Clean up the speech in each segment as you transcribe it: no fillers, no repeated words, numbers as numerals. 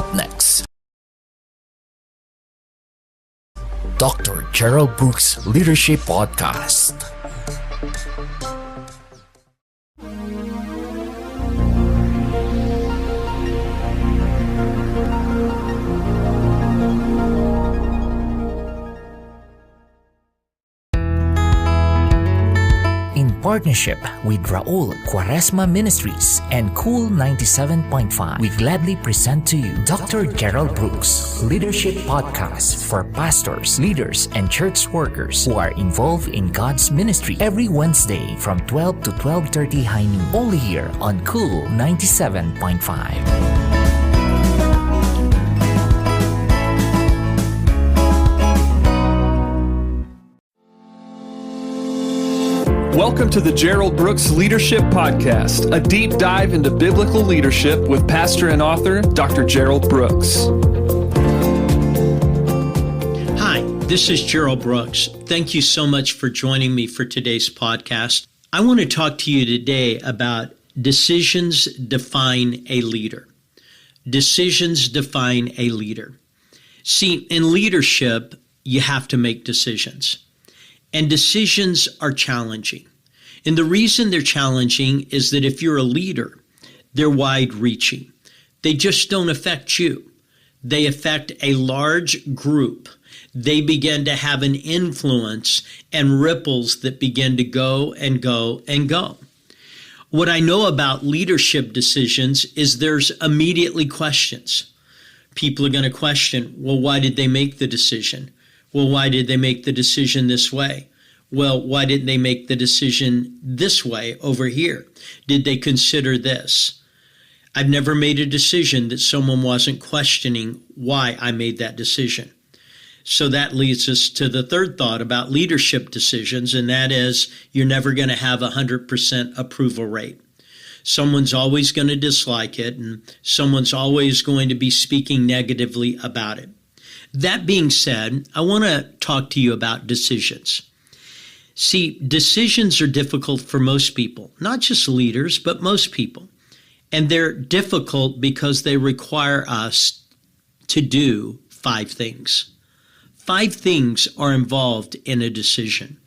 up next. Dr. Gerald Brooks Leadership Podcast. In partnership with Raul Quaresma Ministries and Cool 97.5, we gladly present to you Dr. Gerald Brooks Leadership Podcast for pastors, leaders, and church workers who are involved in God's ministry every Wednesday from 12 to 12:30 high noon, only here on Cool 97.5. Welcome to the Gerald Brooks Leadership Podcast, a deep dive into biblical leadership with pastor and author Dr. Gerald Brooks. Hi, this is Gerald Brooks. Thank you so much for joining me for today's podcast. I want to talk to you today about decisions define a leader. Decisions define a leader. See, in leadership, you have to make decisions. And decisions are challenging. And the reason they're challenging is that if you're a leader, they're wide-reaching. They just don't affect you. They affect a large group. They begin to have an influence and ripples that begin to go and go and go. What I know about leadership decisions is there's immediately questions. People are going to question, well, why did they make the decision? Well, why did they make the decision this way? Well, why didn't they make the decision this way over here? Did they consider this? I've never made a decision that someone wasn't questioning why I made that decision. So that leads us to the third thought about leadership decisions, and that is you're never going to have a 100% approval rate. Someone's always going to dislike it, and someone's always going to be speaking negatively about it. That being said, I want to talk to you about decisions. See, decisions are difficult for most people, not just leaders, but most people. And they're difficult because they require us to do 5 things. 5 things are involved in a decision.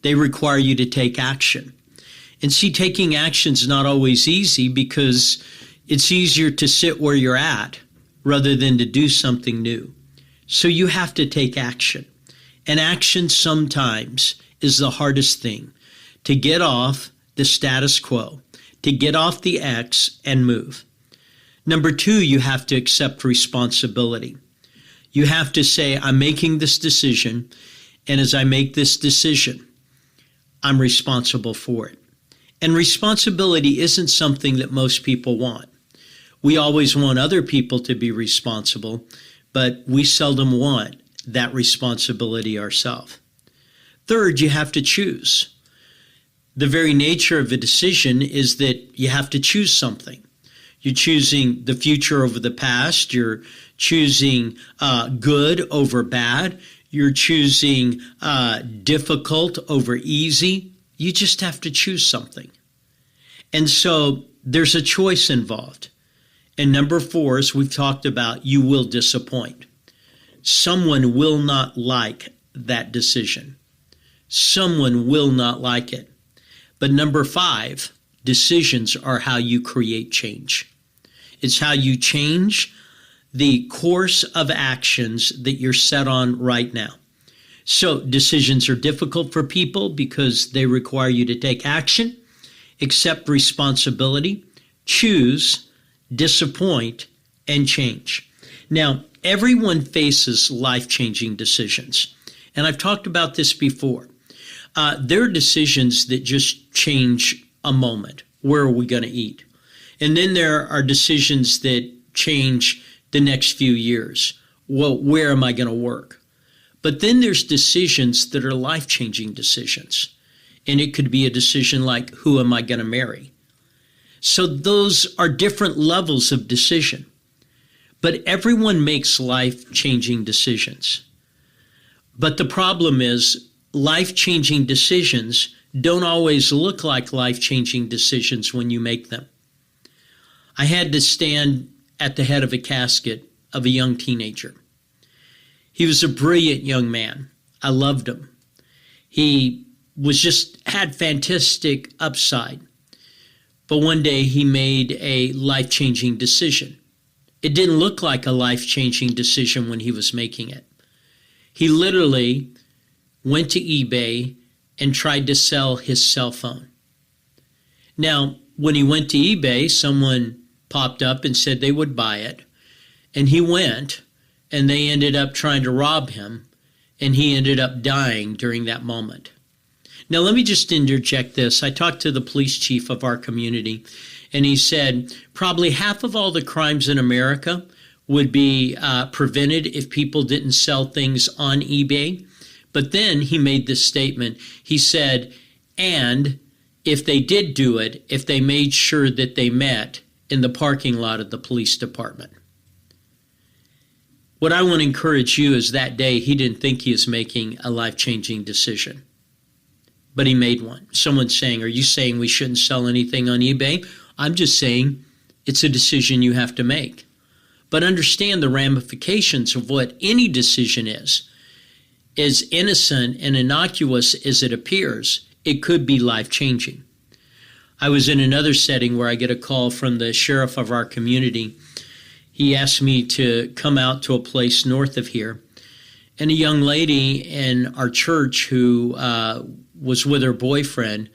They require you to take action. And see, taking action is not always easy because it's easier to sit where you're at rather than to do something new. So you have to take action. And action sometimes is the hardest thing, to get off the status quo, to get off the X and move. Number 2, you have to accept responsibility. You have to say, I'm making this decision, and as I make this decision, I'm responsible for it. And responsibility isn't something that most people want. We always want other people to be responsible, but we seldom want that responsibility ourselves. Third, you have to choose. The very nature of a decision is that you have to choose something. You're choosing the future over the past. You're choosing good over bad. You're choosing difficult over easy. You just have to choose something. And so there's a choice involved. And number 4, as we've talked about, you will disappoint. Someone will not like that decision. Someone will not like it. But number 5, decisions are how you create change. It's how you change the course of actions that you're set on right now. So decisions are difficult for people because they require you to take action, accept responsibility, choose, disappoint, and change. Now, everyone faces life-changing decisions. And I've talked about this before. There are decisions that just change a moment. Where are we going to eat? And then there are decisions that change the next few years. Well, where am I going to work? But then there's decisions that are life-changing decisions. And it could be a decision like, who am I going to marry? So those are different levels of decision. But everyone makes life-changing decisions. But the problem is life-changing decisions don't always look like life-changing decisions when you make them. I had to stand at the head of a casket of a young teenager. He was a brilliant young man. I loved him. He had fantastic upside. But one day he made a life-changing decision. It didn't look like a life-changing decision when he was making it. He literally went to eBay and tried to sell his cell phone. Now, when he went to eBay, someone popped up and said they would buy it. And he went, and they ended up trying to rob him, and he ended up dying during that moment. Now, let me just interject this. I talked to the police chief of our community, and he said probably half of all the crimes in America would be prevented if people didn't sell things on eBay. But then he made this statement. He said, and if they did do it, if they made sure that they met in the parking lot of the police department. What I want to encourage you is that day he didn't think he was making a life-changing decision, but he made one. Someone's saying, are you saying we shouldn't sell anything on eBay? I'm just saying it's a decision you have to make. But understand the ramifications of what any decision is. As innocent and innocuous as it appears, it could be life-changing. I was in another setting where I get a call from the sheriff of our community. He asked me to come out to a place north of here. And a young lady in our church who was with her boyfriend,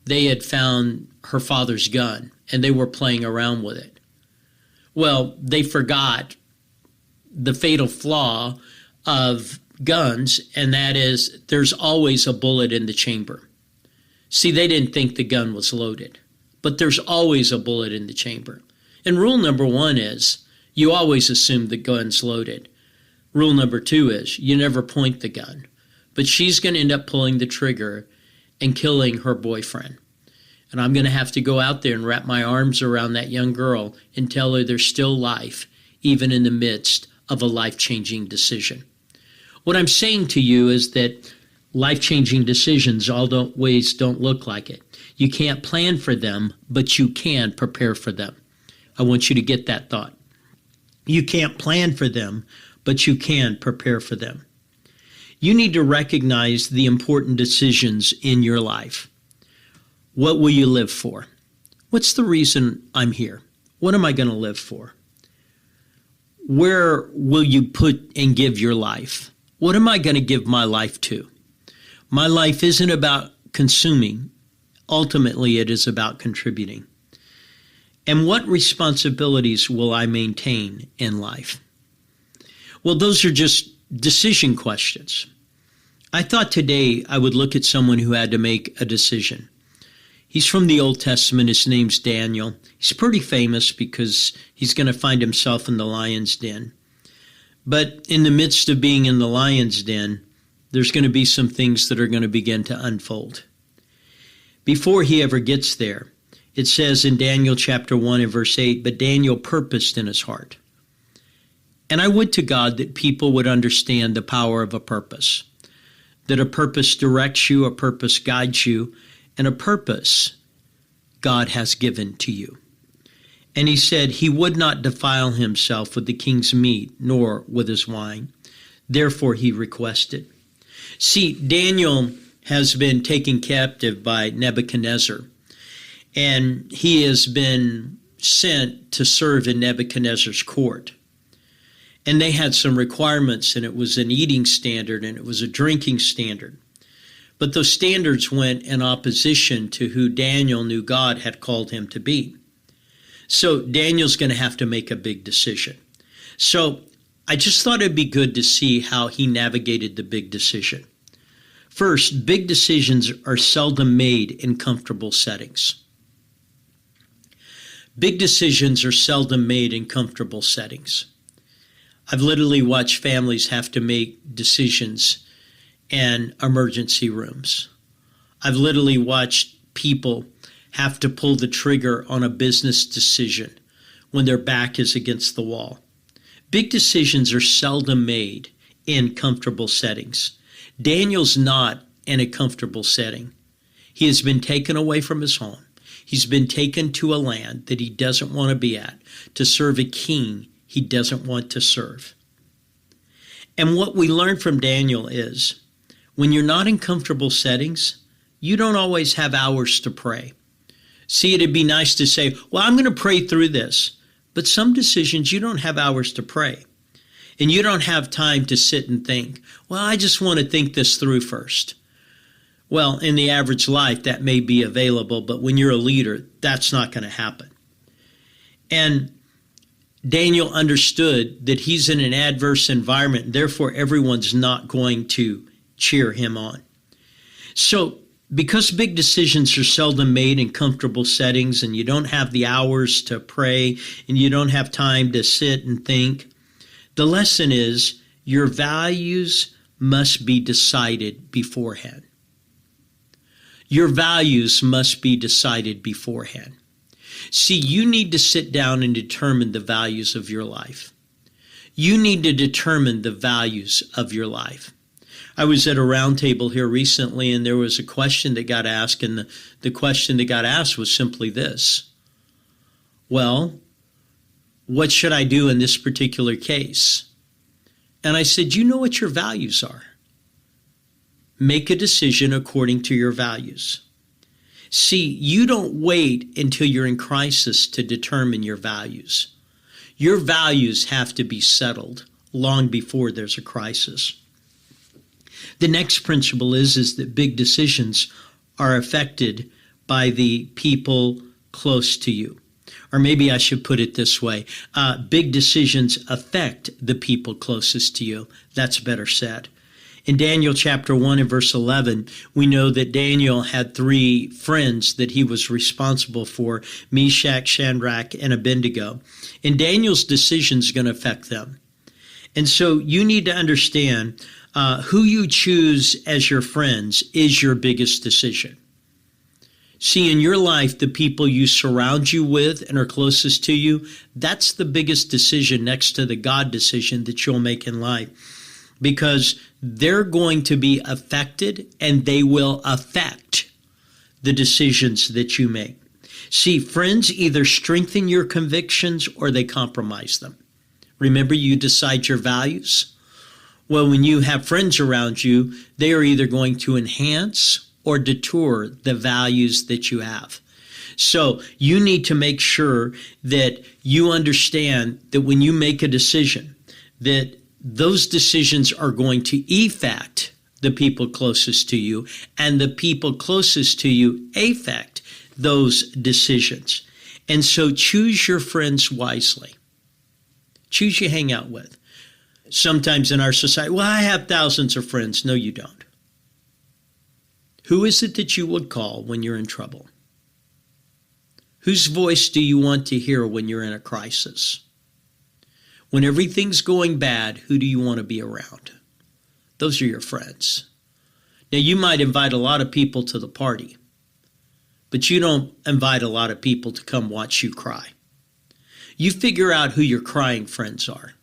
they had found her father's gun, and they were playing around with it. Well, they forgot the fatal flaw of guns, and that is there's always a bullet in the chamber. See, they didn't think the gun was loaded, but there's always a bullet in the chamber. And rule number one is you always assume the gun's loaded. Rule number two is you never point the gun, but she's going to end up pulling the trigger and killing her boyfriend. And I'm going to have to go out there and wrap my arms around that young girl and tell her there's still life, even in the midst of a life-changing decision. What I'm saying to you is that life-changing decisions always don't look like it. You can't plan for them, but you can prepare for them. I want you to get that thought. You can't plan for them, but you can prepare for them. You need to recognize the important decisions in your life. What will you live for? What's the reason I'm here? What am I going to live for? Where will you put and give your life? What am I going to give my life to? My life isn't about consuming. Ultimately, it is about contributing. And what responsibilities will I maintain in life? Well, those are just decision questions. I thought today I would look at someone who had to make a decision. He's from the Old Testament. His name's Daniel. He's pretty famous because he's going to find himself in the lion's den. But in the midst of being in the lion's den, there's going to be some things that are going to begin to unfold. Before he ever gets there, it says in Daniel chapter 1 and verse 8, but Daniel purposed in his heart. And I would to God that people would understand the power of a purpose, that a purpose directs you, a purpose guides you, and a purpose God has given to you. And he said he would not defile himself with the king's meat, nor with his wine. Therefore he requested. See, Daniel has been taken captive by Nebuchadnezzar, and he has been sent to serve in Nebuchadnezzar's court. And they had some requirements, and it was an eating standard, and it was a drinking standard. But those standards went in opposition to who Daniel knew God had called him to be. So Daniel's going to have to make a big decision. So I just thought it'd be good to see how he navigated the big decision. First, big decisions are seldom made in comfortable settings. Big decisions are seldom made in comfortable settings. I've literally watched families have to make decisions in emergency rooms. I've literally watched people have to pull the trigger on a business decision when their back is against the wall. Big decisions are seldom made in comfortable settings. Daniel's not in a comfortable setting. He has been taken away from his home. He's been taken to a land that he doesn't want to be at, to serve a king he doesn't want to serve. And what we learn from Daniel is, when you're not in comfortable settings, you don't always have hours to pray. See, it'd be nice to say, well, I'm going to pray through this. But some decisions, you don't have hours to pray. And you don't have time to sit and think, well, I just want to think this through first. Well, in the average life, that may be available, but when you're a leader, that's not going to happen. And Daniel understood that he's in an adverse environment, and therefore everyone's not going to cheer him on. So, because big decisions are seldom made in comfortable settings, and you don't have the hours to pray, and you don't have time to sit and think, the lesson is your values must be decided beforehand. Your values must be decided beforehand. See, you need to sit down and determine the values of your life. You need to determine the values of your life. I was at a round table here recently, and there was a question that got asked, and the question that got asked was simply this. Well, what should I do in this particular case? And I said, you know what your values are. Make a decision according to your values. See, you don't wait until you're in crisis to determine your values. Your values have to be settled long before there's a crisis. The next principle is that big decisions are affected by the people close to you. Or maybe I should put it this way. Big decisions affect the people closest to you. That's better said. In Daniel chapter 1 and verse 11, we know that Daniel had 3 friends that he was responsible for, Meshach, Shadrach, and Abednego. And Daniel's decision is going to affect them. And so you need to understand who you choose as your friends is your biggest decision. See, in your life, the people you surround you with and are closest to you, that's the biggest decision next to the God decision that you'll make in life. Because they're going to be affected and they will affect the decisions that you make. See, friends either strengthen your convictions or they compromise them. Remember, you decide your values. Well, when you have friends around you, they are either going to enhance or detour the values that you have. So you need to make sure that you understand that when you make a decision, that those decisions are going to affect the people closest to you, and the people closest to you affect those decisions. And so choose your friends wisely. Choose who you hang out with. Sometimes in our society, well, I have thousands of friends. No, you don't. Who is it that you would call when you're in trouble? Whose voice do you want to hear when you're in a crisis? When everything's going bad, who do you want to be around? Those are your friends. Now, you might invite a lot of people to the party, but you don't invite a lot of people to come watch you cry. You figure out who your crying friends are,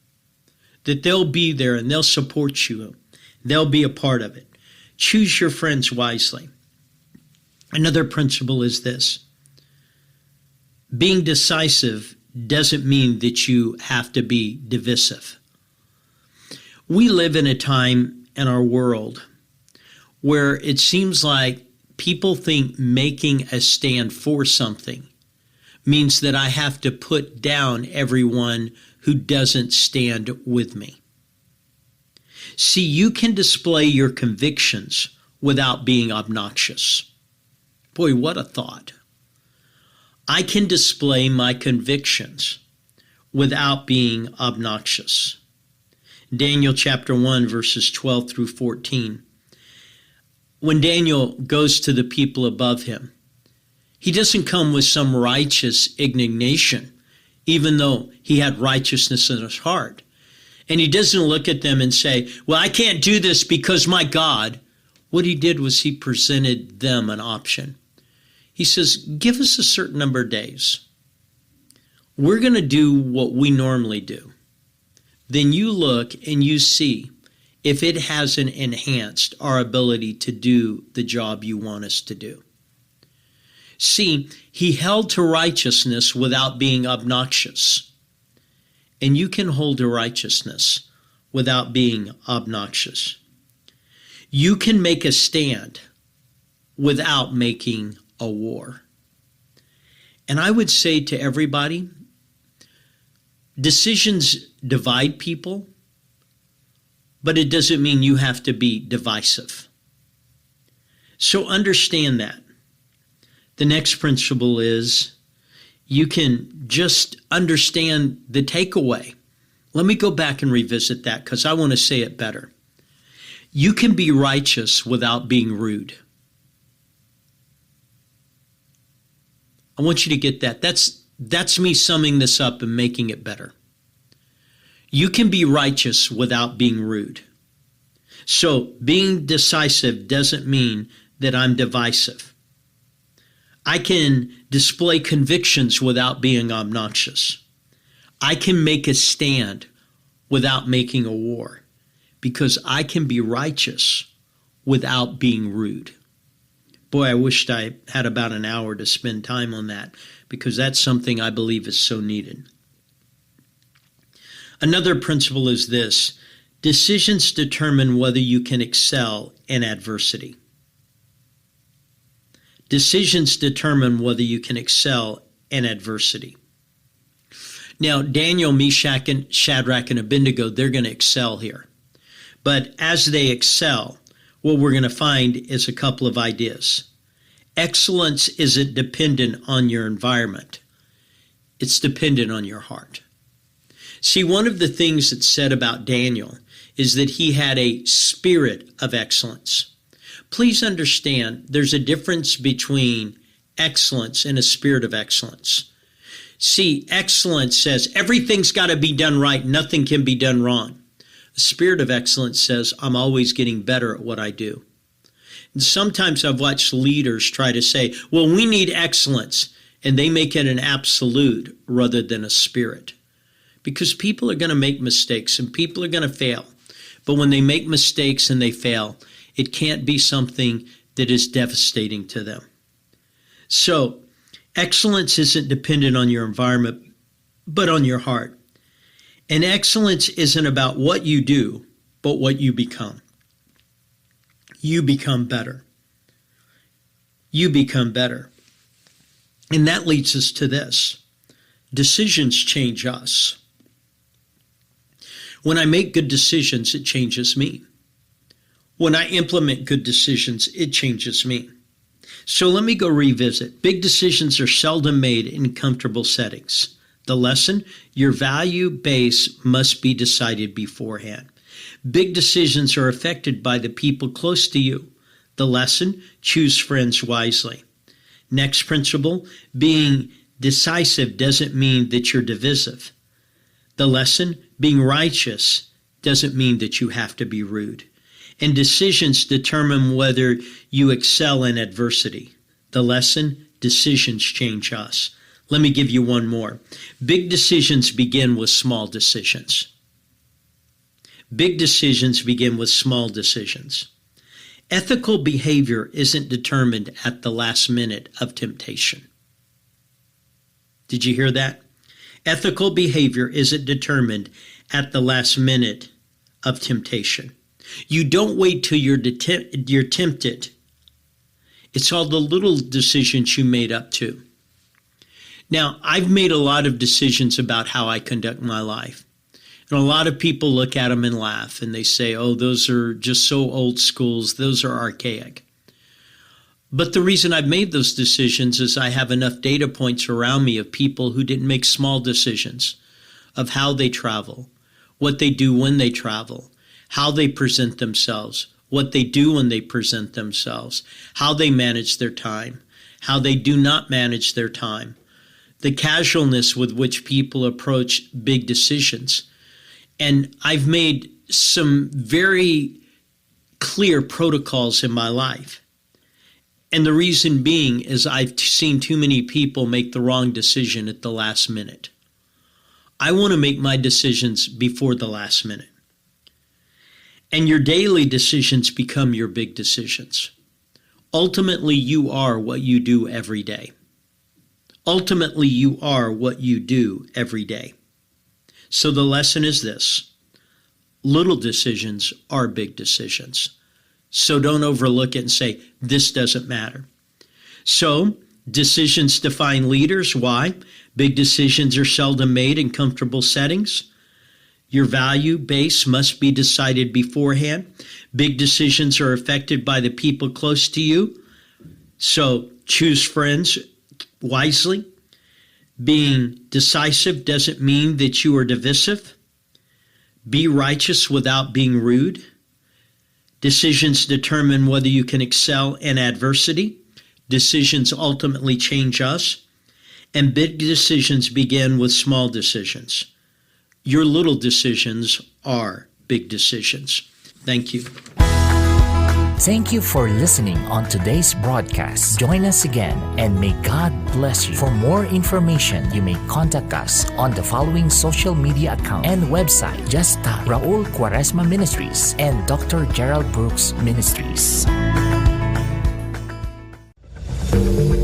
that they'll be there and they'll support you. They'll be a part of it. Choose your friends wisely. Another principle is this. Being decisive doesn't mean that you have to be divisive. We live in a time in our world where it seems like people think making a stand for something means that I have to put down everyone who doesn't stand with me. See, you can display your convictions without being obnoxious. Boy, what a thought. I can display my convictions without being obnoxious. Daniel chapter 1, verses 12 through 14. When Daniel goes to the people above him, he doesn't come with some righteous indignation, even though he had righteousness in his heart. And he doesn't look at them and say, well, I can't do this because my God. What he did was he presented them an option. He says, give us a certain number of days. We're going to do what we normally do. Then you look and you see if it hasn't enhanced our ability to do the job you want us to do. See, he held to righteousness without being obnoxious. And you can hold to righteousness without being obnoxious. You can make a stand without making a war. And I would say to everybody, decisions divide people, but it doesn't mean you have to be divisive. So understand that. The next principle is you can just understand the takeaway. Let me go back and revisit that because I want to say it better. You can be righteous without being rude. I want you to get that. That's me summing this up and making it better. You can be righteous without being rude. So being decisive doesn't mean that I'm divisive. I can display convictions without being obnoxious. I can make a stand without making a war because I can be righteous without being rude. Boy, I wished I had about an hour to spend time on that because that's something I believe is so needed. Another principle is this: decisions determine whether you can excel in adversity. Decisions determine whether you can excel in adversity. Now, Daniel, Meshach, and Shadrach, and Abednego, they're going to excel here. But as they excel, what we're going to find is a couple of ideas. Excellence isn't dependent on your environment. It's dependent on your heart. See, one of the things that's said about Daniel is that he had a spirit of excellence. Please understand, there's a difference between excellence and a spirit of excellence. See, excellence says everything's got to be done right, nothing can be done wrong. The spirit of excellence says I'm always getting better at what I do. And sometimes I've watched leaders try to say, well, we need excellence, and they make it an absolute rather than a spirit. Because people are going to make mistakes and people are going to fail. But when they make mistakes and they fail, it can't be something that is devastating to them. So, excellence isn't dependent on your environment, but on your heart. And excellence isn't about what you do, but what you become. You become better. You become better. And that leads us to this. Decisions change us. When I make good decisions, it changes me. When I implement good decisions, it changes me. So let me go revisit. Big decisions are seldom made in comfortable settings. The lesson, your value base must be decided beforehand. Big decisions are affected by the people close to you. The lesson, choose friends wisely. Next principle, being decisive doesn't mean that you're divisive. The lesson, being righteous doesn't mean that you have to be rude. And decisions determine whether you excel in adversity. The lesson, decisions change us. Let me give you one more. Big decisions begin with small decisions. Big decisions begin with small decisions. Ethical behavior isn't determined at the last minute of temptation. Did you hear that? Ethical behavior isn't determined at the last minute of temptation. You don't wait till you're tempted. It's all the little decisions you made up to. Now, I've made a lot of decisions about how I conduct my life. And a lot of people look at them and laugh and they say, oh, those are just so old schools, those are archaic. But the reason I've made those decisions is I have enough data points around me of people who didn't make small decisions of how they travel, what they do when they travel, how they present themselves, what they do when they present themselves, how they manage their time, how they do not manage their time, the casualness with which people approach big decisions. And I've made some very clear protocols in my life. And the reason being is I've seen too many people make the wrong decision at the last minute. I want to make my decisions before the last minute. And your daily decisions become your big decisions. Ultimately, you are what you do every day. Ultimately, you are what you do every day. So the lesson is this: little decisions are big decisions. So don't overlook it and say, this doesn't matter. So decisions define leaders. Why? Big decisions are seldom made in comfortable settings. Your value base must be decided beforehand. Big decisions are affected by the people close to you. So choose friends wisely. Being decisive doesn't mean that you are divisive. Be righteous without being rude. Decisions determine whether you can excel in adversity. Decisions ultimately change us. And big decisions begin with small decisions. Your little decisions are big decisions. Thank you. Thank you for listening on today's broadcast. Join us again and may God bless you. For more information, you may contact us on the following social media account and website. Just tap Raul Quaresma Ministries and Dr. Gerald Brooks Ministries.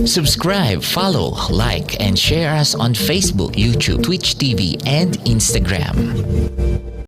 Subscribe, follow, like, and share us on Facebook, YouTube, Twitch TV, and Instagram.